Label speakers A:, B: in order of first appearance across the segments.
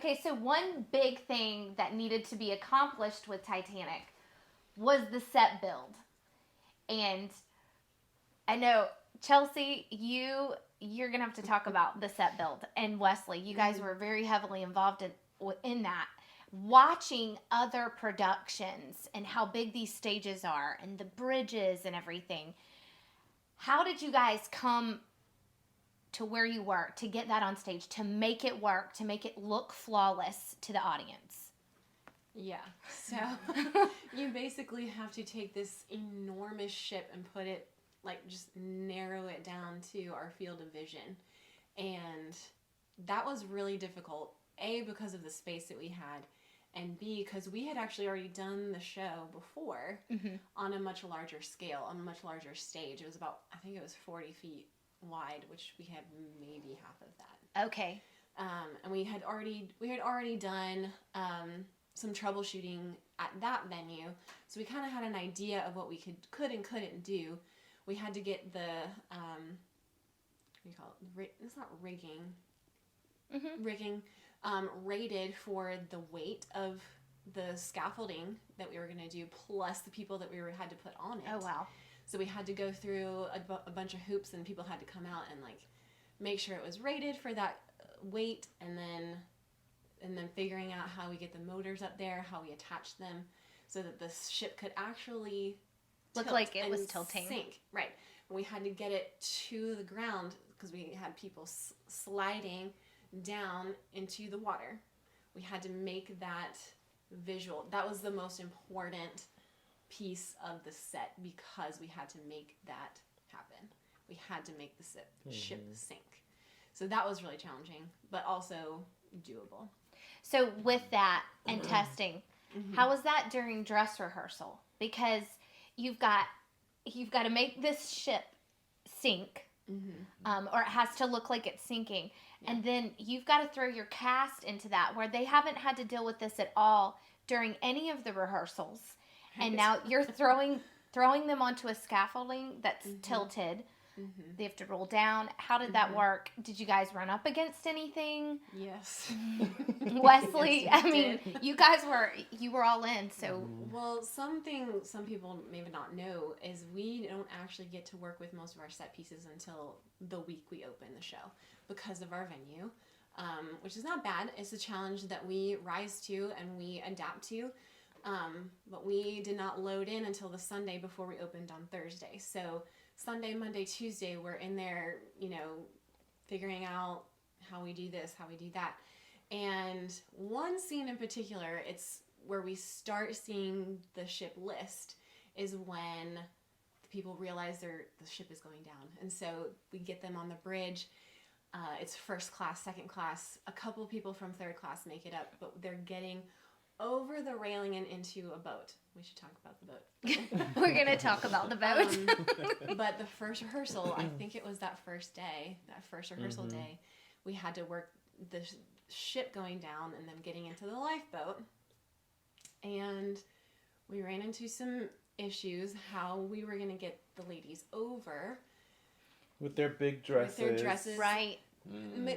A: Okay, so one big thing that needed to be accomplished with Titanic was the set build. And I know, Chelsae, you're going to have to talk about the set build. And Wesley, you guys were very heavily involved in that. Watching other productions and how big these stages are and the bridges and everything. How did you guys come to where you were to get that on stage, to make it work, to make it look flawless to the audience?
B: Yeah, so you basically have to take this enormous ship and put it, like, just narrow it down to our field of vision. And that was really difficult, A, because of the space that we had, and B, because we had actually already done the show before on a much larger scale, on a much larger stage. It was about, I think it was 40 feet wide, which we had maybe half of that.
A: Okay.
B: And we had already done some troubleshooting at that venue, so we kind of had an idea of what we could and couldn't do. We had to get the what do you call it? It's not rigging. Rigging rated for the weight of the scaffolding that we were going to do, plus the people that we had to put on it.
A: Oh wow!
B: So we had to go through a bunch of hoops, and people had to come out and like make sure it was rated for that weight, and then figuring out how we get the motors up there, how we attach them, so that the ship could actually
A: look like it was tilting.
B: Sink. Right. We had to get it to the ground because we had people sliding down into the water. We had to make that visual. That was the most important piece of the set because we had to make that happen. We had to make the ship sink. So that was really challenging, but also doable.
A: So with that and testing, how was that during dress rehearsal? Because you've got to make this ship sink, or it has to look like it's sinking. Yeah. And then you've got to throw your cast into that, where they haven't had to deal with this at all during any of the rehearsals. And now you're throwing them onto a scaffolding that's tilted. They have to roll down. How did that work? Did you guys run up against anything?
B: Yes.
A: Wesley,
B: yes,
A: I mean, you guys were all in, so.
B: Well, something some people maybe not know is we don't actually get to work with most of our set pieces until the week we open the show because of our venue, which is not bad. It's a challenge that we rise to and we adapt to. But we did not load in until the Sunday before we opened on Thursday. So Sunday, Monday, Tuesday, we're in there, figuring out how we do this, how we do that. And one scene in particular, it's where we start seeing the ship list, is when the people realize the ship is going down. And so we get them on the bridge. It's first class, second class. A couple of people from third class make it up, but they're getting over the railing and into a boat. We should talk about the boat.
A: We're going to talk about the boat.
B: But the first rehearsal, I think it was that first rehearsal day, we had to work the ship going down and then getting into the lifeboat. And we ran into some issues, how we were going to get the ladies over.
C: With their big dresses.
A: Right.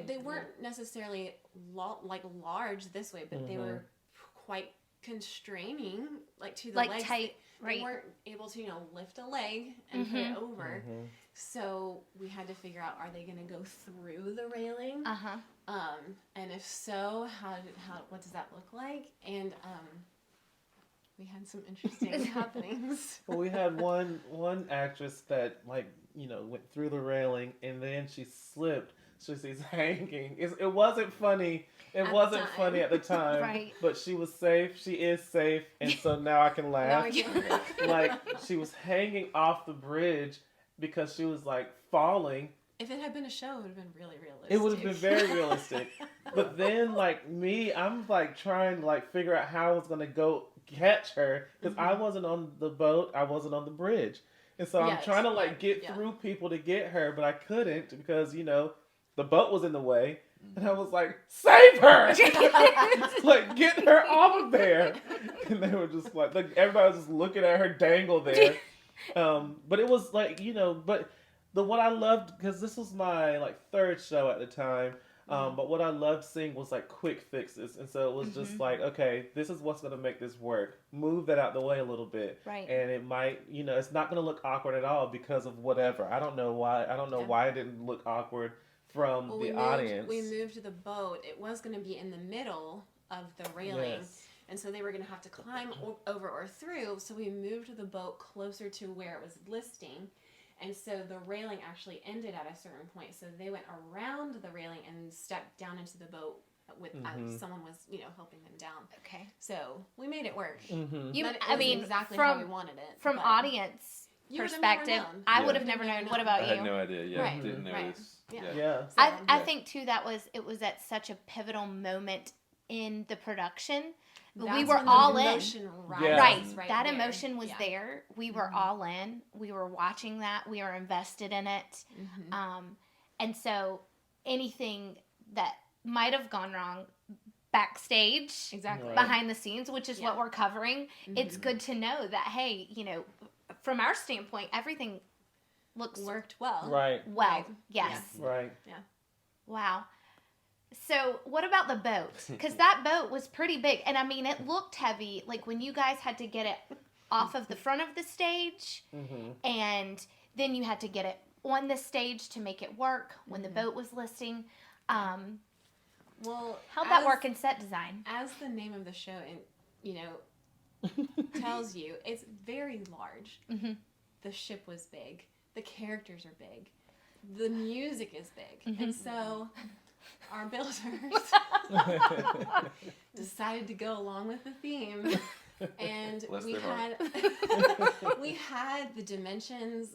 B: They weren't necessarily large this way, but they were quite constraining, to the legs.
A: Tight,
B: they weren't able to, lift a leg and put it over. So we had to figure out, are they going to go through the railing? And if so, what does that look like? And we had some interesting happenings.
C: Well, we had one actress that went through the railing and then she slipped. So she's hanging. It wasn't funny. It wasn't funny at the time.
A: Right.
C: But she was safe. She is safe. And so now I can laugh. She was hanging off the bridge because she was falling.
B: If it had been a show, it would have been really realistic.
C: It would have been very realistic. But then I'm trying to figure out how I was going to go catch her because I wasn't on the boat. I wasn't on the bridge. And so I'm trying to get through people to get her, but I couldn't because, the boat was in the way. And I was like, save her! Get her off of there. And they were just everybody was just looking at her dangle there. But it was but what I loved, because this was my third show at the time, But what I loved seeing was like quick fixes, and so it was just like, okay, this is what's going to make this work. Move that out the way a little bit,
A: Right.
C: and it might, it's not going to look awkward at all because of whatever. I don't know why. I don't know why it didn't look awkward from the audience.
B: We moved the boat. It was going to be in the middle of the railing.
C: Yes.
B: And so they were going to have to climb over or through. So we moved the boat closer to where it was listing. And so the railing actually ended at a certain point. So they went around the railing and stepped down into the boat with someone was, helping them down.
A: Okay.
B: So we made it work.
A: Exactly
B: how we wanted it.
A: From audience perspective, I would have never known. What about
D: I
A: you?
D: had no idea. Yeah,
B: Right.
D: didn't know
B: Right.
D: this.
C: Yeah.
A: I think too it was at such a pivotal moment in the production. We were all in. Right. That
B: there.
A: emotion was there. We were all in. We were watching that. We were invested in it. And so anything that might have gone wrong backstage,
B: exactly,
A: behind the scenes, which is what we're covering, it's good to know that, hey, from our standpoint, everything
B: worked well.
C: Right.
A: Well, yes.
C: Right.
B: Yeah.
A: Wow. So what about the boat? Because that boat was pretty big. And I mean, it looked heavy. Like when you guys had to get it off of the front of the stage and then you had to get it on the stage to make it work when the boat was listing.
B: Well,
A: how'd that work in set design?
B: As the name of the show, tells you, it's very large. The ship was big. The characters are big. The music is big. And so our builders decided to go along with the theme. And we had the dimensions.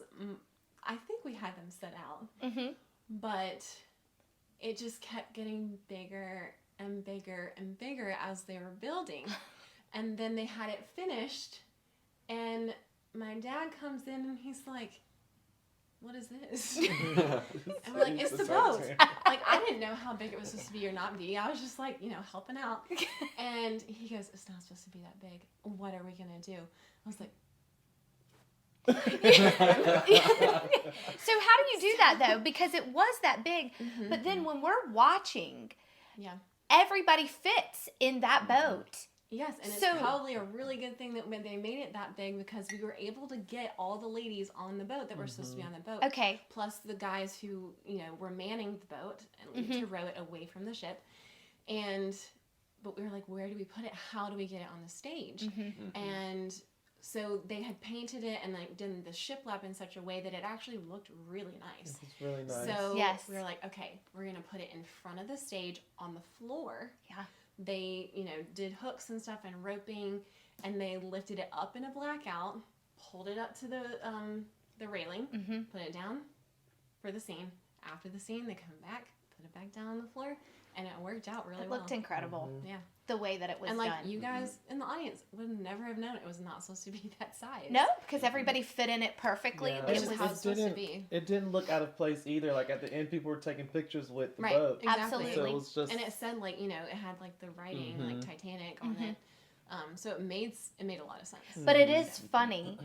B: I think we had them set out. But it just kept getting bigger and bigger and bigger as they were building. And then they had it finished, and my dad comes in and he's like, "What is this?" And we're like, "It's the boat." Like, I didn't know how big it was supposed to be or not be. I was just like, helping out. And he goes, "It's not supposed to be that big. What are we gonna do?" I was like,
A: So how do you do that though? Because it was that big, but then when we're watching, everybody fits in that boat.
B: Yes, and it's probably a really good thing that when they made it that big, because we were able to get all the ladies on the boat that were supposed to be on the boat.
A: Okay.
B: Plus the guys who, were manning the boat and to row it away from the ship. But we were like, where do we put it? How do we get it on the stage? And so they had painted it and done the shiplap in such a way that it actually looked really nice.
C: It's really nice.
B: So we were like, okay, we're going to put it in front of the stage on the floor.
A: Yeah.
B: They, did hooks and stuff and roping, and they lifted it up in a blackout, pulled it up to the railing, put it down for the scene. After the scene, they come back, put it back down on the floor, and it worked out really well.
A: It looked incredible.
B: Yeah.
A: The way that it was
B: done.
A: And
B: you guys in the audience would never have known it was not supposed to be that size.
A: No, because everybody fit in it perfectly.
C: Yeah.
B: It was how it's supposed to be.
C: It didn't look out of place either. Like at the end, people were taking pictures with the
B: right.
C: boat.
B: Exactly.
A: Absolutely.
C: So it was just...
B: And it said it had the writing like Titanic on it. So it made a lot of sense.
A: But it is funny.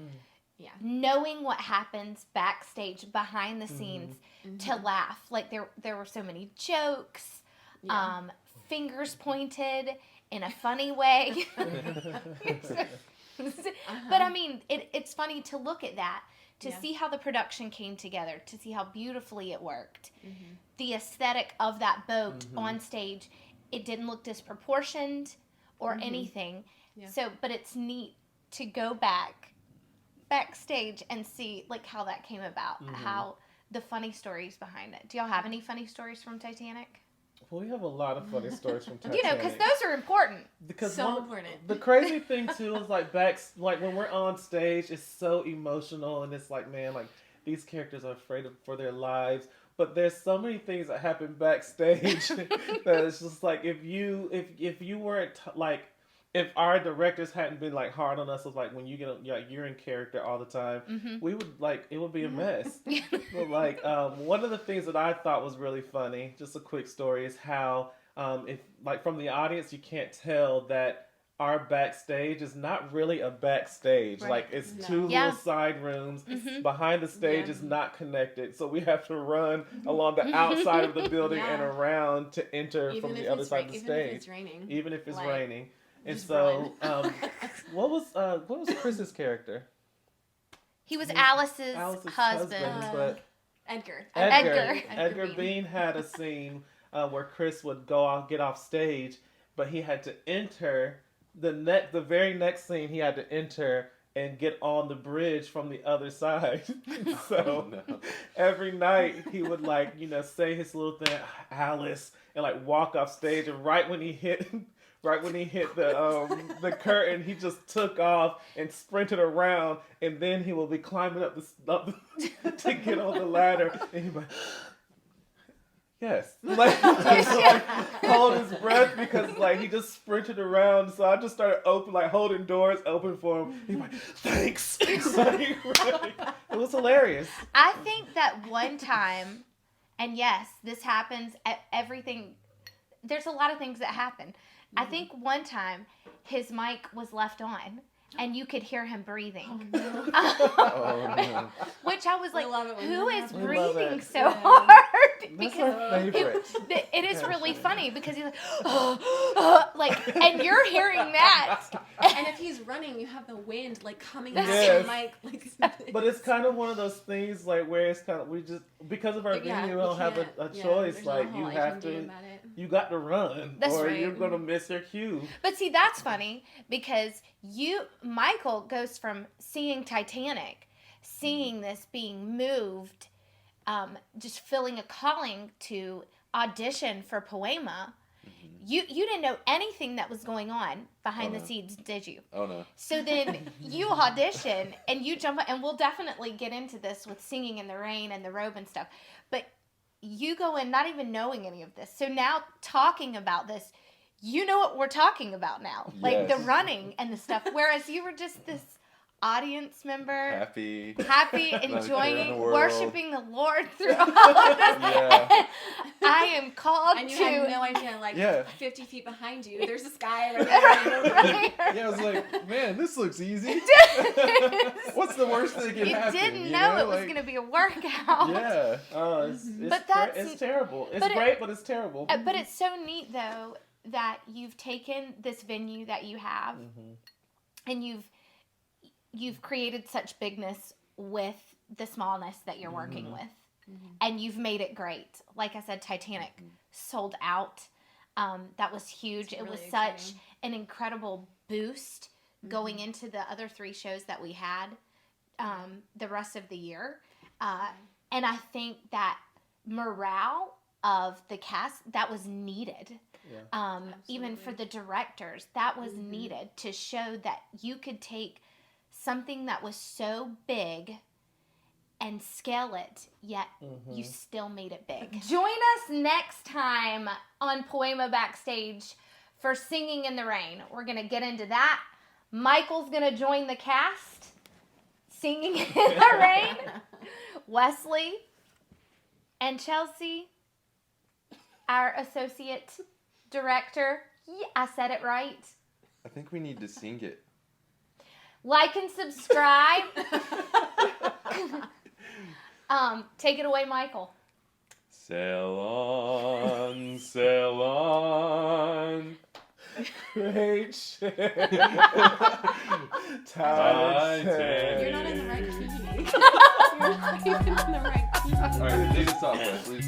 B: Yeah.
A: Knowing what happens backstage behind the scenes to laugh. Like there were so many jokes, fingers pointed in a funny way. But I mean, it's funny to look at that, to see how the production came together, to see how beautifully it worked. The aesthetic of that boat on stage, it didn't look disproportioned or anything.
B: Yeah.
A: So, but it's neat to go backstage and see how that came about, how the funny stories behind it. Do y'all have any funny stories from Titanic?
C: Well, we have a lot of funny stories from Titanic.
A: Because those are important.
C: Because
B: important.
C: The crazy thing too is when we're on stage, it's so emotional, and it's man, these characters are afraid for their lives. But there's so many things that happen backstage that it's just if you weren't if our directors hadn't been hard on us, when you get you're in character all the time, we would it would be a mess. But one of the things that I thought was really funny, just a quick story, is how if from the audience you can't tell that our backstage is not really a backstage.
B: Right.
C: Like, it's
B: No.
C: two
A: Yeah.
C: little side rooms.
A: Mhm.
C: Behind the stage
B: Yeah.
C: is not connected. So we have to run along the outside of the building
B: Yeah.
C: and around to enter from the other side of the
B: Even if
C: stage.
B: it's raining.
C: Even if it's
B: Like,
C: raining. And
B: just
C: so,
B: run.
C: what was Chris's character?
A: He was
C: He-
A: Alice's
C: Alice's
A: husband.
C: but
B: Edgar.
A: Edgar
C: Bean had a scene where Chris would get off stage, but he had to enter the very next scene. He had to enter and get on the bridge from the other side. So every night he would say his little thing, Alice, and walk off stage. And right when he hit the curtain, he just took off and sprinted around, and then he will be climbing up to get on the ladder, and he'd be like, yes, hold his breath because he just sprinted around. So I just started holding doors open for him. He'd be like, thanks. It was hilarious.
A: I think that one time, and yes, this happens at everything. There's a lot of things that happen. I think one time his mic was left on and you could hear him breathing.
C: Oh, no.
A: Which I was like,
B: love it when
A: who
B: that
A: is
B: happens.
A: breathing
B: Yeah.
A: so hard?
C: That's
A: Because
C: our favorite.
A: it is really funny because he's like, and you're hearing that.
B: And if he's running, you have the wind coming at
C: Yes.
B: your mic.
C: But it's kind of one of those things where it's kind of because of our venue, we don't have a choice.
B: there's not a whole
C: You
B: lot
C: have
B: can do
C: to.
B: about it.
C: You got to run,
A: That's
C: or
A: right.
C: you're gonna miss your cue.
A: But see, that's funny because Michael goes from seeing Titanic, seeing this being moved, just feeling a calling to audition for Poema. You didn't know anything that was going on behind the scenes, did you?
D: Oh no.
A: So then you audition and you jump, and we'll definitely get into this with singing in the rain and the robe and stuff. But you go in not even knowing any of this. So now talking about this, you know what we're talking about now. Like the
D: Yes.
A: running and the stuff. Whereas you were just this audience member,
D: Happy.
A: enjoying,
D: the world.
A: worshiping the Lord through all of this.
D: Yeah.
A: I am called
B: And you
A: to...
B: had no idea,
C: Yeah.
B: 50 feet behind you, there's this guy right there.
A: Right.
D: Yeah, I was like, man, this looks easy. What's the worst that can
A: You
D: happen?
A: didn't know it was
D: Like,
A: going to be a workout.
D: Yeah.
C: Oh,
A: But that's-
C: it's terrible. It's
A: but
C: great, but it's terrible.
A: But it's so neat, though, that you've taken this venue that you have and you've created such bigness with the smallness that you're working with. And you've made it great. Like I said, Titanic sold out. That was huge. It was
B: really
A: such
B: exciting.
A: an incredible boost going into the other 3 shows that we had the rest of the year. And I think that morale of the cast, that was needed.
C: Yeah.
A: Even for the directors, that was needed to show that you could take something that was so big and scale it, yet you still made it big. Join us next time on Poema Backstage for Singing in the Rain. We're going to get into that. Michael's going to join the cast, singing in the rain. Wesley and Chelsae, our associate director. Yeah, I said it right.
D: I think we need to sing it.
A: Like and subscribe. Take it away, Michael.
D: Sail on, sail on.
C: Great shit.
D: Titanic.
B: You're not in the right key. You're not even in the right key.
D: All right, lead us off, Wesley.